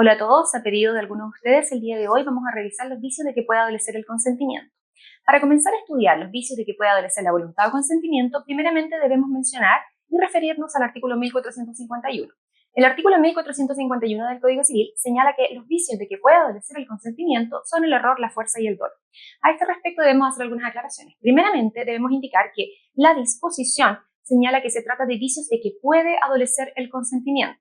Hola a todos, a pedido de algunos de ustedes, el día de hoy vamos a revisar los vicios de que puede adolecer el consentimiento. Para comenzar a estudiar los vicios de que puede adolecer la voluntad o consentimiento, primeramente debemos mencionar y referirnos al artículo 1451. El artículo 1451 del Código Civil señala que los vicios de que puede adolecer el consentimiento son el error, la fuerza y el dolo. A este respecto debemos hacer algunas aclaraciones. Primeramente, debemos indicar que la disposición señala que se trata de vicios de que puede adolecer el consentimiento.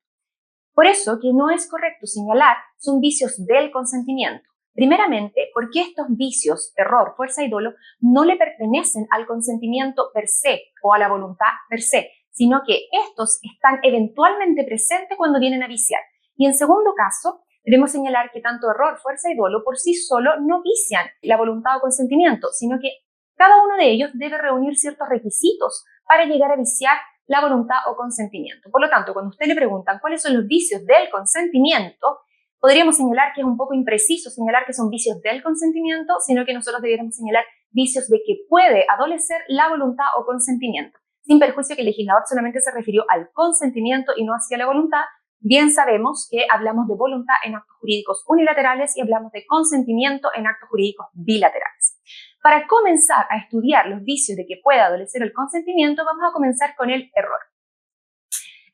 Por eso que no es correcto señalar son vicios del consentimiento. Primeramente, porque estos vicios, error, fuerza y dolo, no le pertenecen al consentimiento per se o a la voluntad per se, sino que estos están eventualmente presentes cuando vienen a viciar. Y en segundo caso, debemos señalar que tanto error, fuerza y dolo por sí solo no vician la voluntad o consentimiento, sino que cada uno de ellos debe reunir ciertos requisitos para llegar a viciar la voluntad o consentimiento. Por lo tanto, cuando a usted le preguntan cuáles son los vicios del consentimiento, podríamos señalar que es un poco impreciso señalar que son vicios del consentimiento, sino que nosotros deberíamos señalar vicios de que puede adolecer la voluntad o consentimiento, sin perjuicio que el legislador solamente se refirió al consentimiento y no hacia la voluntad. Bien sabemos que hablamos de voluntad en actos jurídicos unilaterales y hablamos de consentimiento en actos jurídicos bilaterales. Para comenzar a estudiar los vicios de que pueda adolecer el consentimiento, vamos a comenzar con el error.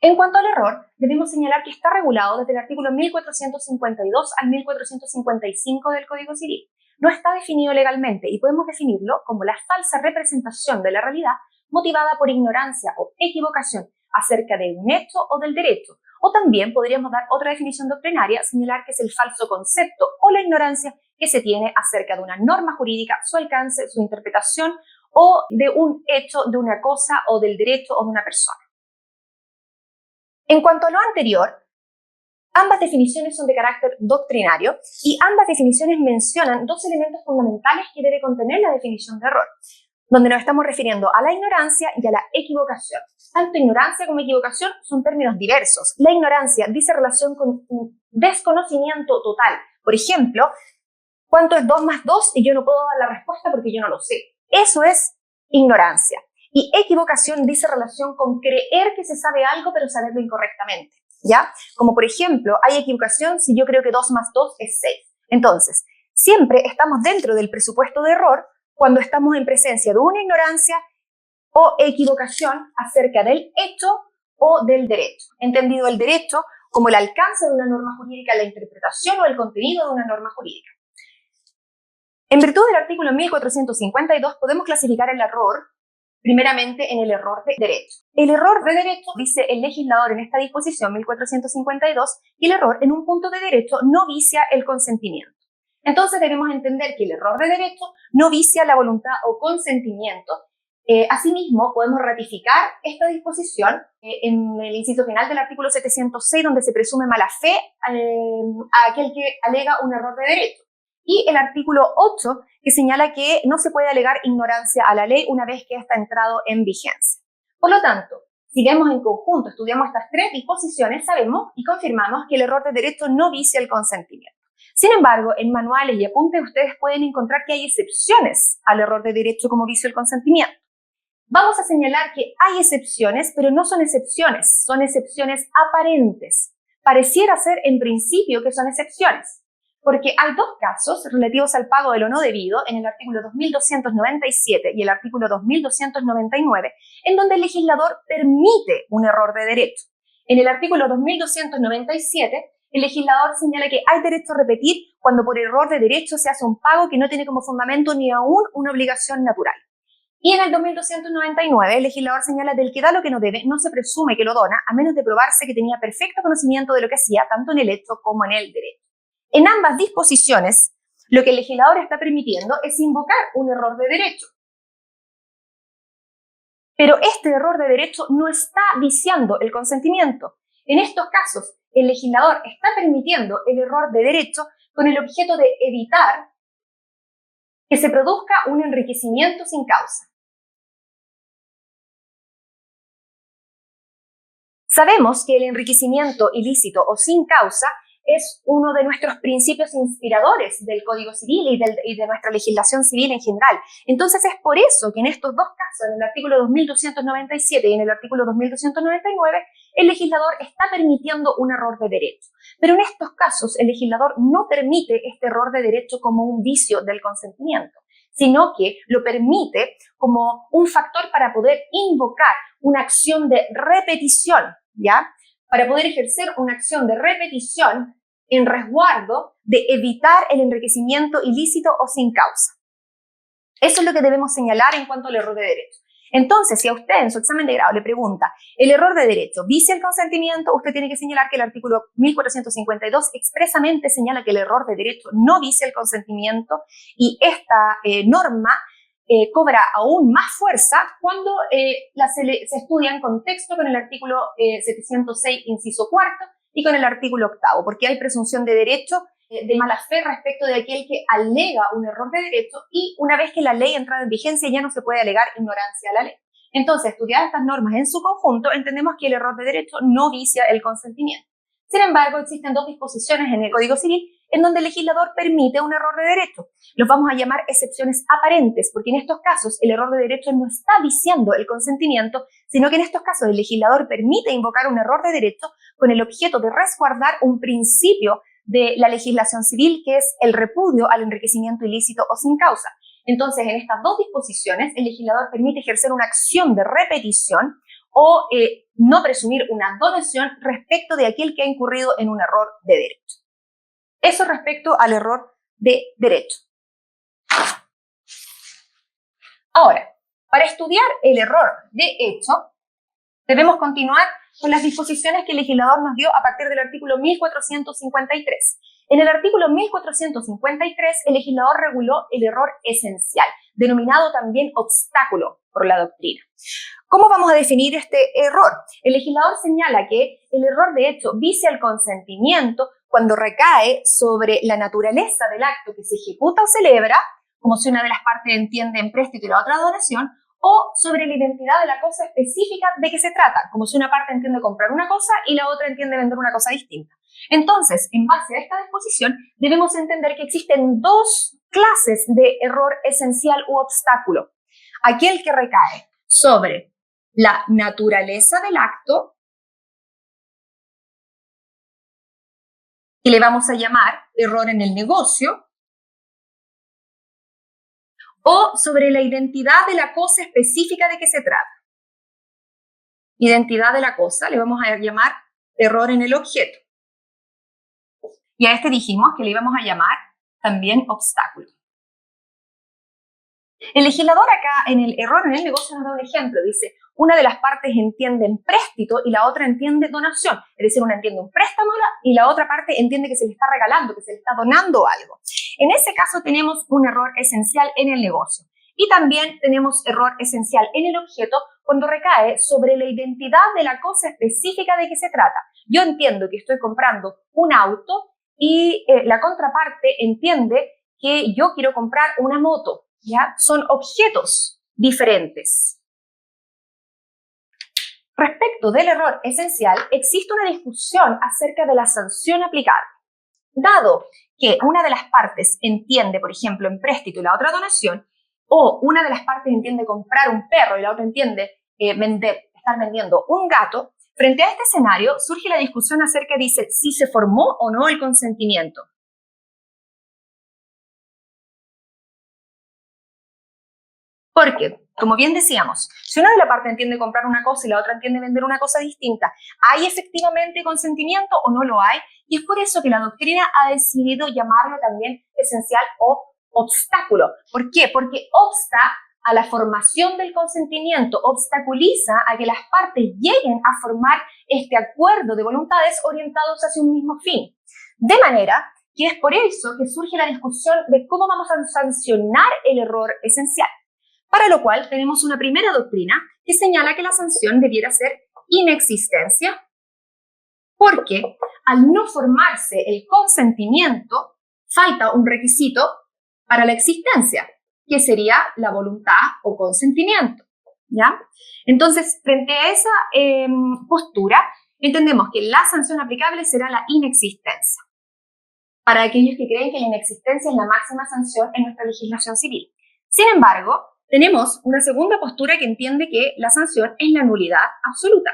En cuanto al error, debemos señalar que está regulado desde el artículo 1452 al 1455 del Código Civil. No está definido legalmente y podemos definirlo como la falsa representación de la realidad motivada por ignorancia o equivocación acerca de un hecho o del derecho. O también podríamos dar otra definición doctrinaria, señalar que es el falso concepto o la ignorancia que se tiene acerca de una norma jurídica, su alcance, su interpretación o de un hecho, de una cosa o del derecho o de una persona. En cuanto a lo anterior, ambas definiciones son de carácter doctrinario y ambas definiciones mencionan dos elementos fundamentales que debe contener la definición de error, donde nos estamos refiriendo a la ignorancia y a la equivocación. Tanto ignorancia como equivocación son términos diversos. La ignorancia dice relación con un desconocimiento total. Por ejemplo, ¿cuánto es 2 más 2? Y yo no puedo dar la respuesta porque yo no lo sé. Eso es ignorancia. Y equivocación dice relación con creer que se sabe algo pero saberlo incorrectamente, ¿ya? Como por ejemplo, hay equivocación si yo creo que 2 más 2 es 6. Entonces, siempre estamos dentro del presupuesto de error cuando estamos en presencia de una ignorancia o equivocación acerca del hecho o del derecho. Entendido el derecho como el alcance de una norma jurídica, la interpretación o el contenido de una norma jurídica. En virtud del artículo 1452 podemos clasificar el error primeramente en el error de derecho. El error de derecho, dice el legislador en esta disposición 1452, y el error en un punto de derecho no vicia el consentimiento. Entonces debemos entender que el error de derecho no vicia la voluntad o consentimiento. Asimismo, podemos ratificar esta disposición en el inciso final del artículo 706, donde se presume mala fe a aquel que alega un error de derecho. Y el artículo 8, que señala que no se puede alegar ignorancia a la ley una vez que ésta ha entrado en vigencia. Por lo tanto, si vemos en conjunto, estudiamos estas tres disposiciones, sabemos y confirmamos que el error de derecho no vicia el consentimiento. Sin embargo, en manuales y apuntes ustedes pueden encontrar que hay excepciones al error de derecho como vicio el consentimiento. Vamos a señalar que hay excepciones, pero no son excepciones aparentes. Pareciera ser en principio que son excepciones, porque hay dos casos relativos al pago de lo no debido en el artículo 2297 y el artículo 2299, en donde el legislador permite un error de derecho. En el artículo 2297, el legislador señala que hay derecho a repetir cuando por error de derecho se hace un pago que no tiene como fundamento ni aún una obligación natural. Y en el 2299, el legislador señala del que da lo que no debe, no se presume que lo dona, a menos de probarse que tenía perfecto conocimiento de lo que hacía, tanto en el hecho como en el derecho. En ambas disposiciones, lo que el legislador está permitiendo es invocar un error de derecho. Pero este error de derecho no está viciando el consentimiento. En estos casos, el legislador está permitiendo el error de derecho con el objeto de evitar que se produzca un enriquecimiento sin causa. Sabemos que el enriquecimiento ilícito o sin causa es uno de nuestros principios inspiradores del Código Civil y de nuestra legislación civil en general. Entonces es por eso que en estos dos casos, en el artículo 2297 y en el artículo 2299, el legislador está permitiendo un error de derecho. Pero en estos casos, el legislador no permite este error de derecho como un vicio del consentimiento, sino que lo permite como un factor para poder invocar una acción de repetición, ¿ya? Para poder ejercer una acción de repetición en resguardo de evitar el enriquecimiento ilícito o sin causa. Eso es lo que debemos señalar en cuanto al error de derecho. Entonces, si a usted en su examen de grado le pregunta, ¿el error de derecho vicia el consentimiento? Usted tiene que señalar que el artículo 1452 expresamente señala que el error de derecho no vicia el consentimiento y esta norma cobra aún más fuerza cuando se estudia en contexto con el artículo 706, inciso cuarto, y con el artículo octavo, porque hay presunción de derecho de mala fe respecto de aquel que alega un error de derecho y una vez que la ley entra en vigencia ya no se puede alegar ignorancia a la ley. Entonces, estudiadas estas normas en su conjunto, entendemos que el error de derecho no vicia el consentimiento. Sin embargo, existen dos disposiciones en el Código Civil en donde el legislador permite un error de derecho. Los vamos a llamar excepciones aparentes, porque en estos casos el error de derecho no está viciando el consentimiento, sino que en estos casos el legislador permite invocar un error de derecho con el objeto de resguardar un principio de la legislación civil, que es el repudio al enriquecimiento ilícito o sin causa. Entonces, en estas dos disposiciones, el legislador permite ejercer una acción de repetición o no presumir una donación respecto de aquel que ha incurrido en un error de derecho. Eso respecto al error de derecho. Ahora, para estudiar el error de hecho, debemos continuar con las disposiciones que el legislador nos dio a partir del artículo 1453. En el artículo 1453, el legislador reguló el error esencial, denominado también obstáculo por la doctrina. ¿Cómo vamos a definir este error? El legislador señala que el error de hecho vicia el consentimiento cuando recae sobre la naturaleza del acto que se ejecuta o celebra, como si una de las partes entiende empréstito y la otra donación, o sobre la identidad de la cosa específica de que se trata, como si una parte entiende comprar una cosa y la otra entiende vender una cosa distinta. Entonces, en base a esta disposición, debemos entender que existen dos clases de error esencial u obstáculo. Aquel que recae sobre la naturaleza del acto, que le vamos a llamar error en el negocio, o sobre la identidad de la cosa específica de que se trata. Identidad de la cosa le vamos a llamar error en el objeto. Y a este dijimos que le íbamos a llamar también obstáculo. El legislador acá en el error en el negocio nos da un ejemplo. Dice, una de las partes entiende empréstito y la otra entiende donación. Es decir, una entiende un préstamo y la otra parte entiende que se le está regalando, que se le está donando algo. En ese caso tenemos un error esencial en el negocio. Y también tenemos error esencial en el objeto cuando recae sobre la identidad de la cosa específica de que se trata. Yo entiendo que estoy comprando un auto y la contraparte entiende que yo quiero comprar una moto. ¿Ya? Son objetos diferentes. Respecto del error esencial, existe una discusión acerca de la sanción aplicable. Dado que una de las partes entiende, por ejemplo, empréstito y la otra donación, o una de las partes entiende comprar un perro y la otra entiende estar vendiendo un gato, frente a este escenario surge la discusión acerca de si se formó o no el consentimiento. Porque, como bien decíamos, si una de las partes entiende comprar una cosa y la otra entiende vender una cosa distinta, ¿hay efectivamente consentimiento o no lo hay? Y es por eso que la doctrina ha decidido llamarlo también esencial o obstáculo. ¿Por qué? Porque obsta a la formación del consentimiento, obstaculiza a que las partes lleguen a formar este acuerdo de voluntades orientados hacia un mismo fin. De manera que es por eso que surge la discusión de cómo vamos a sancionar el error esencial. Para lo cual tenemos una primera doctrina que señala que la sanción debiera ser inexistencia, porque al no formarse el consentimiento, falta un requisito para la existencia, que sería la voluntad o consentimiento. ¿Ya? Entonces, frente a esa postura, entendemos que la sanción aplicable será la inexistencia, para aquellos que creen que la inexistencia es la máxima sanción en nuestra legislación civil. Sin embargo, tenemos una segunda postura que entiende que la sanción es la nulidad absoluta.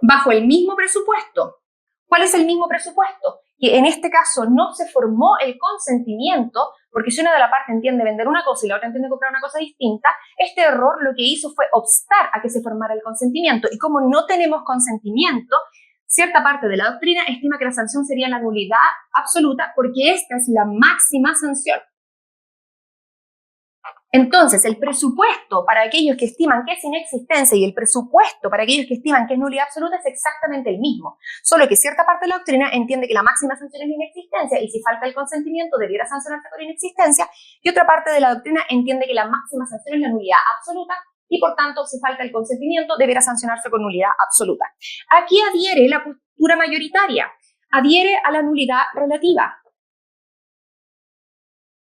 bajo el mismo presupuesto. ¿Cuál es el mismo presupuesto? Que en este caso no se formó el consentimiento, porque si una de las partes entiende vender una cosa y la otra entiende comprar una cosa distinta, este error lo que hizo fue obstar a que se formara el consentimiento. Y como no tenemos consentimiento, cierta parte de la doctrina estima que la sanción sería la nulidad absoluta, porque esta es la máxima sanción. Entonces, el presupuesto para aquellos que estiman que es inexistencia y el presupuesto para aquellos que estiman que es nulidad absoluta es exactamente el mismo, solo que cierta parte de la doctrina entiende que la máxima sanción es la inexistencia y si falta el consentimiento debiera sancionarse por inexistencia, y otra parte de la doctrina entiende que la máxima sanción es la nulidad absoluta y por tanto si falta el consentimiento debiera sancionarse con nulidad absoluta. Aquí adhiere la postura mayoritaria, adhiere a la nulidad relativa.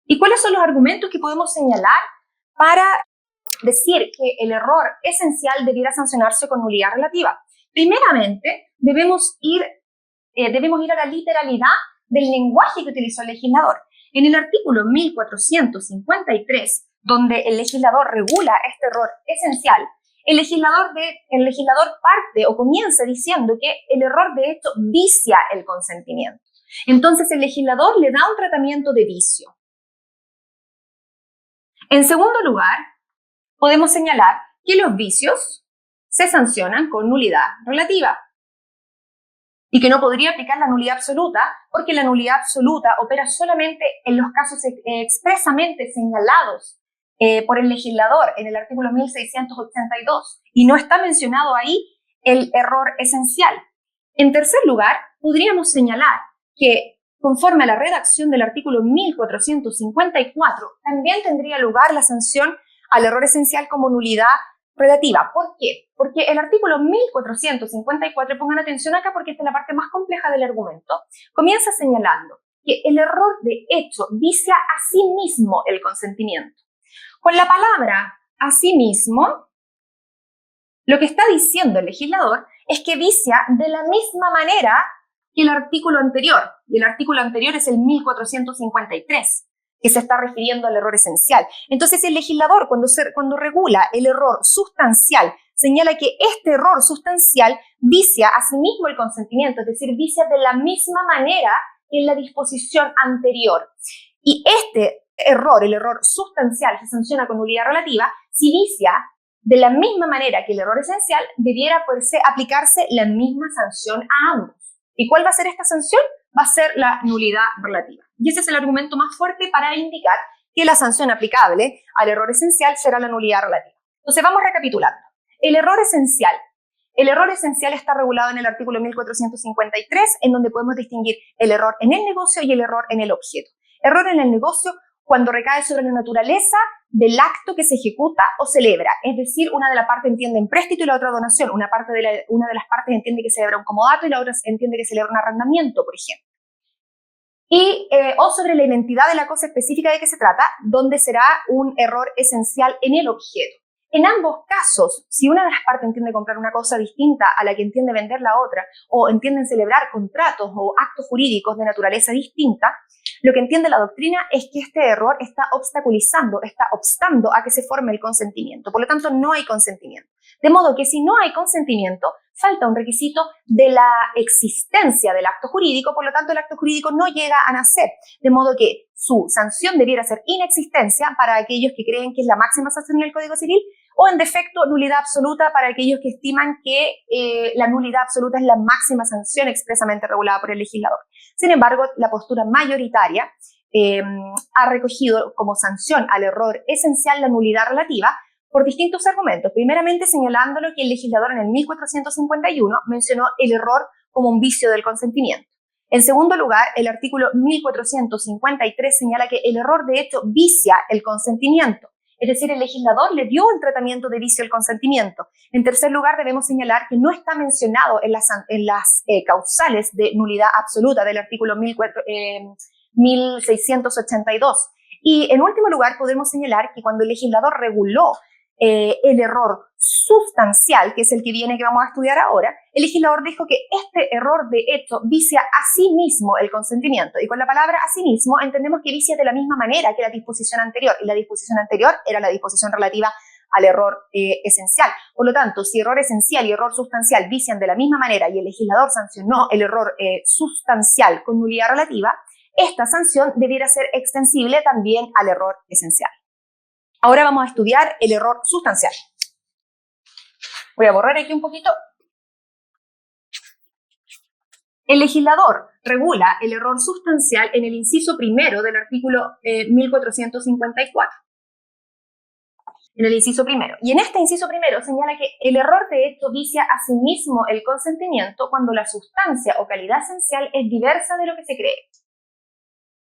¿Y cuáles son los argumentos que podemos señalar para decir que el error esencial debiera sancionarse con nulidad relativa? Primeramente, debemos ir a la literalidad del lenguaje que utilizó el legislador. En el artículo 1453, donde el legislador regula este error esencial, el legislador parte o comienza diciendo que el error de hecho vicia el consentimiento. Entonces el legislador le da un tratamiento de vicio. En segundo lugar, podemos señalar que los vicios se sancionan con nulidad relativa y que no podría aplicar la nulidad absoluta porque la nulidad absoluta opera solamente en los casos expresamente señalados por el legislador en el artículo 1682 y no está mencionado ahí el error esencial. En tercer lugar, podríamos señalar que conforme a la redacción del artículo 1454, también tendría lugar la sanción al error esencial como nulidad relativa. ¿Por qué? Porque el artículo 1454, pongan atención acá porque esta es la parte más compleja del argumento, comienza señalando que el error de hecho vicia a sí mismo el consentimiento. Con la palabra a sí mismo, lo que está diciendo el legislador es que vicia de la misma manera que el artículo anterior, y el artículo anterior es el 1453, que se está refiriendo al error esencial. Entonces el legislador, cuando regula el error sustancial, señala que este error sustancial vicia a sí mismo el consentimiento, es decir, vicia de la misma manera que en la disposición anterior. Y este error, el error sustancial, se sanciona con nulidad relativa si vicia de la misma manera que el error esencial, debiera poderse aplicarse la misma sanción a ambos. ¿Y cuál va a ser esta sanción? Va a ser la nulidad relativa. Y ese es el argumento más fuerte para indicar que la sanción aplicable al error esencial será la nulidad relativa. Entonces vamos recapitulando. El error esencial está regulado en el artículo 1453, en donde podemos distinguir el error en el negocio y el error en el objeto. Error en el negocio cuando recae sobre la naturaleza del acto que se ejecuta o celebra. Es decir, una de las partes entiende empréstito y la otra donación. Una de las partes entiende que celebra un comodato y la otra entiende que celebra un arrendamiento, por ejemplo. O sobre la identidad de la cosa específica de que se trata, donde será un error esencial en el objeto. En ambos casos, si una de las partes entiende comprar una cosa distinta a la que entiende vender la otra, o entienden celebrar contratos o actos jurídicos de naturaleza distinta, lo que entiende la doctrina es que este error está obstando a que se forme el consentimiento. Por lo tanto, no hay consentimiento. De modo que si no hay consentimiento, falta un requisito de la existencia del acto jurídico, por lo tanto el acto jurídico no llega a nacer. De modo que su sanción debiera ser inexistencia para aquellos que creen que es la máxima sanción en el Código Civil, o en defecto nulidad absoluta para aquellos que estiman que la nulidad absoluta es la máxima sanción expresamente regulada por el legislador. Sin embargo, la postura mayoritaria ha recogido como sanción al error esencial la nulidad relativa por distintos argumentos. Primeramente señalándolo que el legislador en el 1451 mencionó el error como un vicio del consentimiento. En segundo lugar, el artículo 1453 señala que el error de hecho vicia el consentimiento. Es decir, el legislador le dio un tratamiento de vicio al consentimiento. En tercer lugar, debemos señalar que no está mencionado en las causales de nulidad absoluta del artículo 1682. Y en último lugar, podemos señalar que cuando el legislador reguló el error sustancial, que es el que vamos a estudiar ahora, el legislador dijo que este error de hecho vicia a sí mismo el consentimiento. Y con la palabra a sí mismo entendemos que vicia de la misma manera que la disposición anterior. Y la disposición anterior era la disposición relativa al error esencial. Por lo tanto, si error esencial y error sustancial vician de la misma manera y el legislador sancionó el error sustancial con nulidad relativa, esta sanción debiera ser extensible también al error esencial. Ahora vamos a estudiar el error sustancial. Voy a borrar aquí un poquito. El legislador regula el error sustancial en el inciso primero del artículo 1454. En el inciso primero. Y en este inciso primero señala que el error de hecho vicia a sí mismo el consentimiento cuando la sustancia o calidad esencial es diversa de lo que se cree.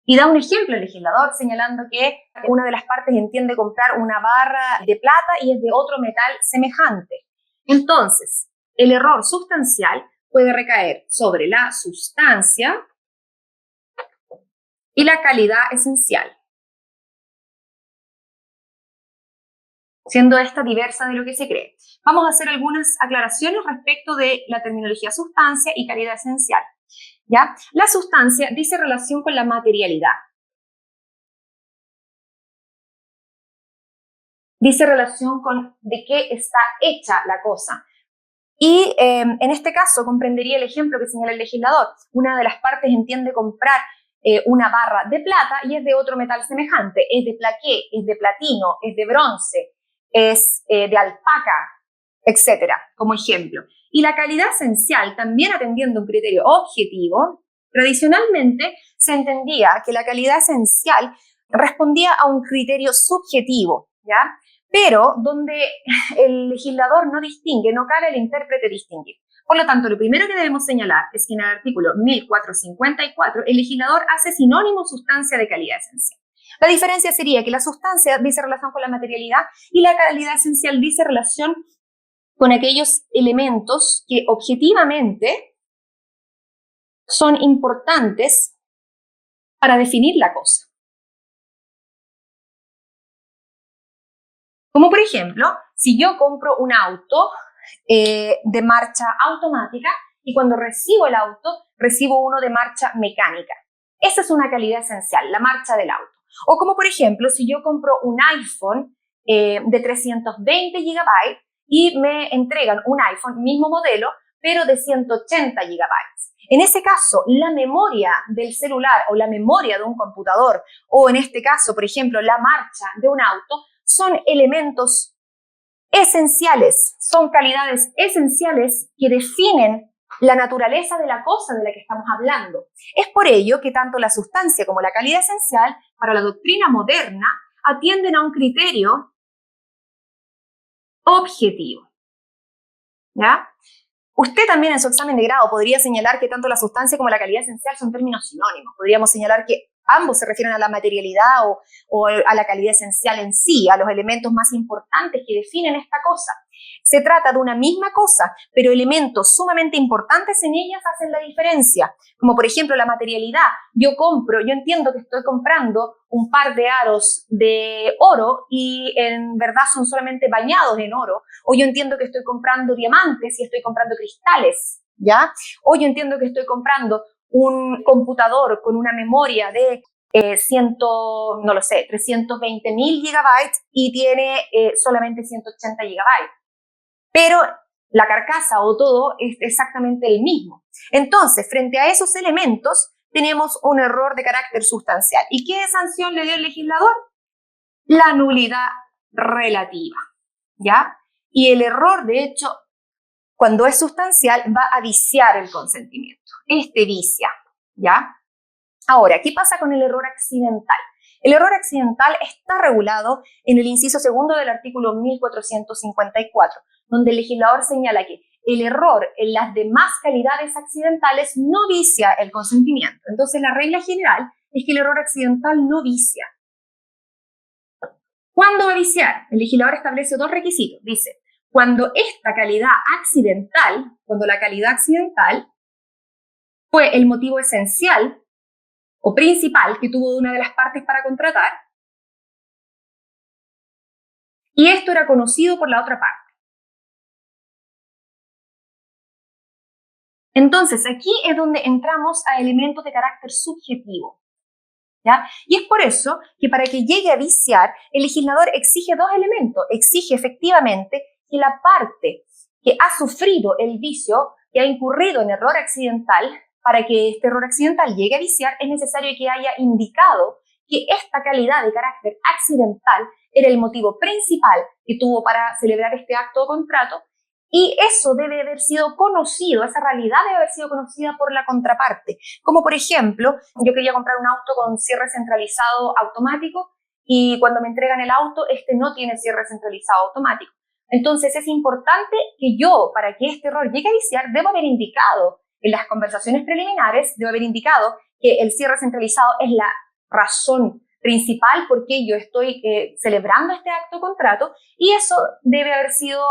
Y da un ejemplo el legislador señalando que una de las partes entiende comprar una barra de plata y es de otro metal semejante. Entonces, el error sustancial puede recaer sobre la sustancia y la calidad esencial, siendo esta diversa de lo que se cree. Vamos a hacer algunas aclaraciones respecto de la terminología sustancia y calidad esencial. ¿Ya? La sustancia dice relación con la materialidad. Dice relación con de qué está hecha la cosa. Y en este caso comprendería el ejemplo que señala el legislador. Una de las partes entiende comprar una barra de plata y es de otro metal semejante. Es de plaqué, es de platino, es de bronce, es de alpaca, etcétera, como ejemplo. Y la calidad esencial, también atendiendo un criterio objetivo, tradicionalmente se entendía que la calidad esencial respondía a un criterio subjetivo, ¿ya? Pero donde el legislador no distingue, no cabe al intérprete distinguir. Por lo tanto, lo primero que debemos señalar es que en el artículo 1454 el legislador hace sinónimo sustancia de calidad esencial. La diferencia sería que la sustancia dice relación con la materialidad y la calidad esencial dice relación con aquellos elementos que objetivamente son importantes para definir la cosa. Como por ejemplo, si yo compro un auto de marcha automática y cuando recibo el auto, recibo uno de marcha mecánica. Esa es una calidad esencial, la marcha del auto. O como por ejemplo, si yo compro un iPhone de 320 GB y me entregan un iPhone, mismo modelo, pero de 180 GB. En ese caso, la memoria del celular o la memoria de un computador, o en este caso, por ejemplo, la marcha de un auto, son elementos esenciales, son calidades esenciales que definen la naturaleza de la cosa de la que estamos hablando. Es por ello que tanto la sustancia como la calidad esencial, para la doctrina moderna, atienden a un criterio objetivo. ¿Ya? Usted también en su examen de grado podría señalar que tanto la sustancia como la calidad esencial son términos sinónimos. Podríamos señalar que ambos se refieren a la materialidad o a la calidad esencial en sí, a los elementos más importantes que definen esta cosa. Se trata de una misma cosa, pero elementos sumamente importantes en ellas hacen la diferencia. Como por ejemplo la materialidad. Yo entiendo que estoy comprando un par de aros de oro y en verdad son solamente bañados en oro. O yo entiendo que estoy comprando diamantes y estoy comprando cristales, ¿ya? O yo entiendo que estoy comprando un computador con una memoria de 320.000 gigabytes y tiene solamente 180 gigabytes. Pero la carcasa o todo es exactamente el mismo. Entonces, frente a esos elementos, tenemos un error de carácter sustancial. ¿Y qué sanción le dio el legislador? La nulidad relativa, ¿ya? Y el error, de hecho, cuando es sustancial, va a viciar el consentimiento. Este vicia, ¿ya? Ahora, ¿qué pasa con el error accidental? El error accidental está regulado en el inciso segundo del artículo 1454, donde el legislador señala que el error en las demás calidades accidentales no vicia el consentimiento. Entonces, la regla general es que el error accidental no vicia. ¿Cuándo va a viciar? El legislador establece dos requisitos. Dice, cuando la calidad accidental fue el motivo esencial o principal que tuvo una de las partes para contratar, y esto era conocido por la otra parte. Entonces, aquí es donde entramos a elementos de carácter subjetivo. ¿ya? Y es por eso que para que llegue a viciar, el legislador exige dos elementos. Exige efectivamente que la parte que ha sufrido el vicio, que ha incurrido en error accidental, para que este error accidental llegue a viciar, es necesario que haya indicado que esta calidad de carácter accidental era el motivo principal que tuvo para celebrar este acto o contrato, y eso debe haber sido conocido, esa realidad debe haber sido conocida por la contraparte. Como por ejemplo, yo quería comprar un auto con cierre centralizado automático y cuando me entregan el auto, este no tiene cierre centralizado automático. Entonces es importante que yo, para que este error llegue a viciar, debo haber indicado en las conversaciones preliminares, debo haber indicado que el cierre centralizado es la razón principal por qué yo estoy celebrando este acto o contrato, y eso debe haber sido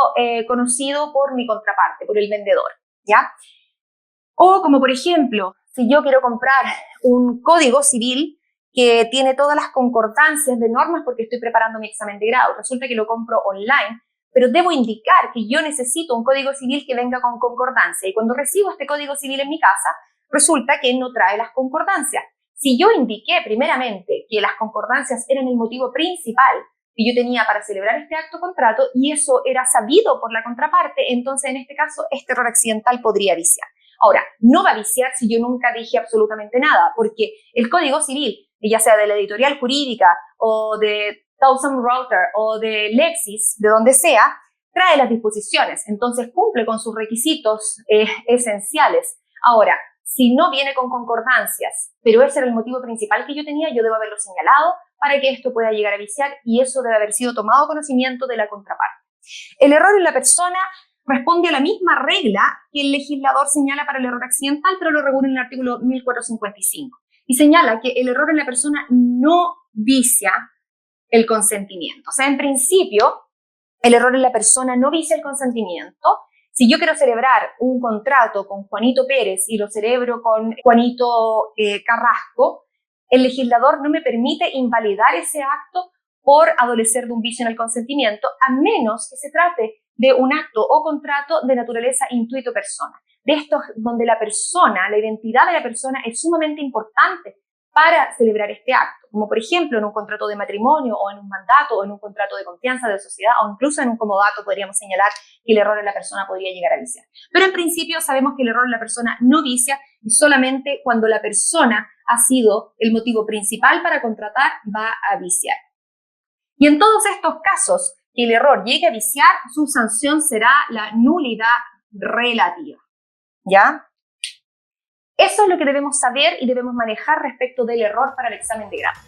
conocido por mi contraparte, por el vendedor, ¿ya? O como por ejemplo, si yo quiero comprar un código civil que tiene todas las concordancias de normas porque estoy preparando mi examen de grado, resulta que lo compro online, pero debo indicar que yo necesito un código civil que venga con concordancia, y cuando recibo este código civil en mi casa, resulta que no trae las concordancias. Si yo indiqué primeramente que las concordancias eran el motivo principal que yo tenía para celebrar este acto o contrato, y eso era sabido por la contraparte, entonces en este caso este error accidental podría viciar. Ahora, no va a viciar si yo nunca dije absolutamente nada, porque el Código Civil, ya sea de la editorial jurídica o de Thomson Reuters o de Lexis, de donde sea, trae las disposiciones, entonces cumple con sus requisitos esenciales. Ahora, si no viene con concordancias, pero ese era el motivo principal que yo tenía, yo debo haberlo señalado para que esto pueda llegar a viciar, y eso debe haber sido tomado conocimiento de la contraparte. El error en la persona responde a la misma regla que el legislador señala para el error accidental, pero lo regula en el artículo 1455. Y señala que el error en la persona no vicia el consentimiento. O sea, en principio, el error en la persona no vicia el consentimiento. Si yo quiero celebrar un contrato con Juanito Pérez y lo celebro con Juanito Carrasco, el legislador no me permite invalidar ese acto por adolecer de un vicio en el consentimiento, a menos que se trate de un acto o contrato de naturaleza intuito persona. De estos donde la persona, la identidad de la persona es sumamente importante para celebrar este acto, como por ejemplo en un contrato de matrimonio o en un mandato o en un contrato de confianza de sociedad o incluso en un comodato podríamos señalar que el error en la persona podría llegar a viciar. Pero en principio sabemos que el error en la persona no vicia, y solamente cuando la persona ha sido el motivo principal para contratar va a viciar. Y en todos estos casos que el error llegue a viciar, su sanción será la nulidad relativa, ¿ya? Eso es lo que debemos saber y debemos manejar respecto del error para el examen de grado.